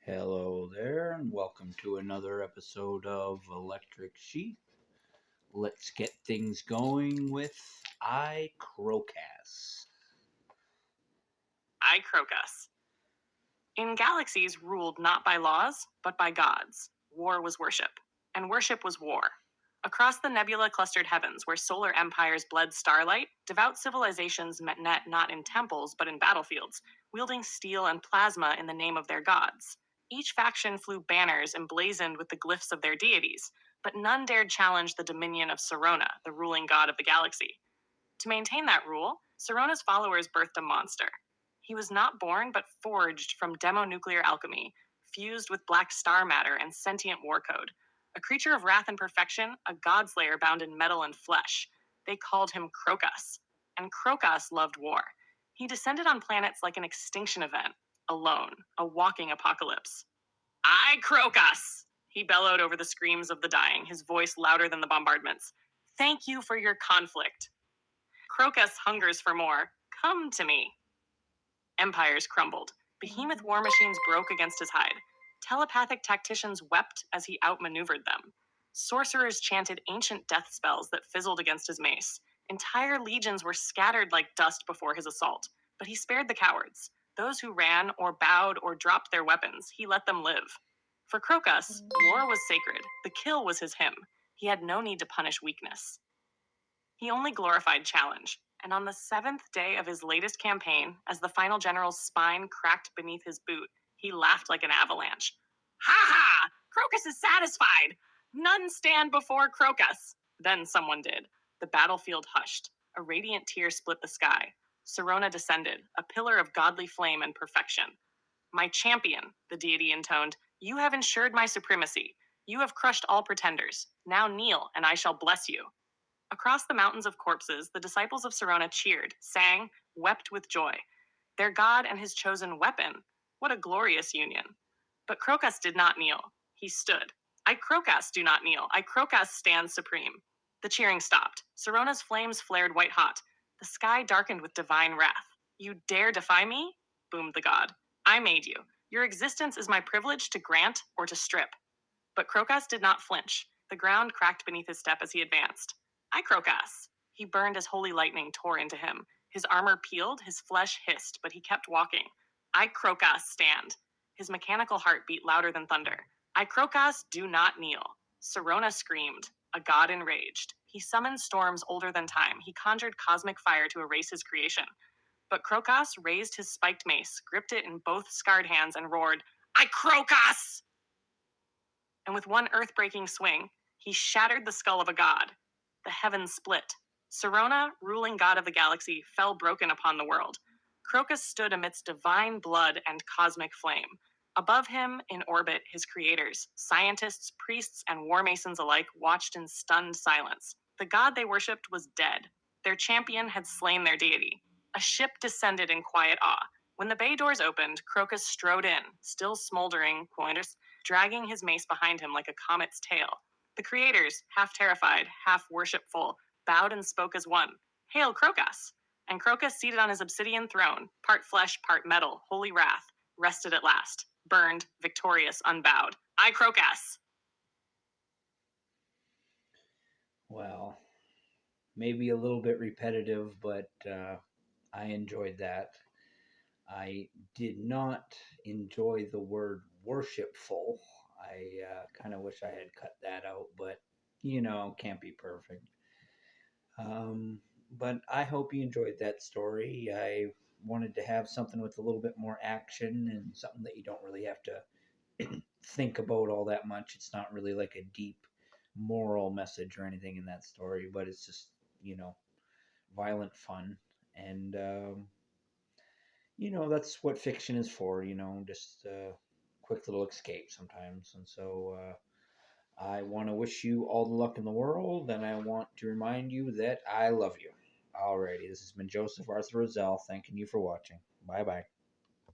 Hello there, and welcome to another episode of Electric Sheep. Let's get things going with Krokas. Krokas. In galaxies ruled not by laws, but by gods, war was worship, and worship was war. Across the nebula-clustered heavens, where solar empires bled starlight, devout civilizations met not in temples, but in battlefields, wielding steel and plasma in the name of their gods. Each faction flew banners emblazoned with the glyphs of their deities, but none dared challenge the dominion of Sirona, the ruling god of the galaxy. To maintain that rule, Sirona's followers birthed a monster. He was not born, but forged from demonuclear alchemy, fused with black star matter and sentient war code. A creature of wrath and perfection, a godslayer bound in metal and flesh. They called him Krokas. And Krokas loved war. He descended on planets like an extinction event, alone, a walking apocalypse. Krokas! He bellowed over the screams of the dying, his voice louder than the bombardments. Thank you for your conflict. Krokas hungers for more. Come to me. Empires crumbled. Behemoth war machines broke against his hide. Telepathic tacticians wept as he outmaneuvered them. Sorcerers chanted ancient death spells that fizzled against his mace. Entire legions were scattered like dust before his assault. But he spared the cowards. Those who ran or bowed or dropped their weapons, he let them live. For Krokas, war was sacred. The kill was his hymn. He had no need to punish weakness. He only glorified challenge, and on the 7th day of his latest campaign, as the final general's spine cracked beneath his boot, he laughed like an avalanche. Ha ha! Krokas is satisfied! None stand before Krokas! Then someone did. The battlefield hushed. A radiant tear split the sky. Sirona descended, a pillar of godly flame and perfection. My champion, the deity intoned, you have ensured my supremacy. You have crushed all pretenders. Now kneel, and I shall bless you. Across the mountains of corpses, the disciples of Sirona cheered, sang, wept with joy. Their god and his chosen weapon. What a glorious union. But Krokas did not kneel. He stood. Krokas do not kneel. Krokas stands supreme. The cheering stopped. Sirona's flames flared white hot. The sky darkened with divine wrath. You dare defy me? Boomed the god. I made you. Your existence is my privilege to grant or to strip. But Krokas did not flinch. The ground cracked beneath his step as he advanced. Krokas! He burned as holy lightning tore into him. His armor peeled, his flesh hissed, but he kept walking. Krokas stand. His mechanical heart beat louder than thunder. Krokas do not kneel. Sirona screamed, a god enraged. He summoned storms older than time. He conjured cosmic fire to erase his creation. But Krokas raised his spiked mace, gripped it in both scarred hands, and roared, Krokas! And with one earth-breaking swing, he shattered the skull of a god. The heavens split. Sirona, ruling god of the galaxy, fell broken upon the world. Krokas stood amidst divine blood and cosmic flame. Above him, in orbit, his creators, scientists, priests, and war masons alike, watched in stunned silence. The god they worshipped was dead. Their champion had slain their deity. A ship descended in quiet awe. When the bay doors opened, Krokas strode in, still smoldering, pointers, dragging his mace behind him like a comet's tail. The creators, half terrified, half worshipful, bowed and spoke as one. Hail Krokas! And Krokas, seated on his obsidian throne, part flesh, part metal, holy wrath, rested at last, burned, victorious, unbowed. Krokas! Well, maybe a little bit repetitive, but I enjoyed that. I did not enjoy the word worshipful. I kind of wish I had cut that out, but can't be perfect. But I hope you enjoyed that story. I wanted to have something with a little bit more action and something that you don't really have to think about all that much. It's not really like a deep moral message or anything in that story, but it's just, violent fun. And, that's what fiction is for, just a quick little escape sometimes. And so, I want to wish you all the luck in the world, and I want to remind you that I love you. Alrighty, this has been Joseph Arthur Roszell, thanking you for watching. Bye bye.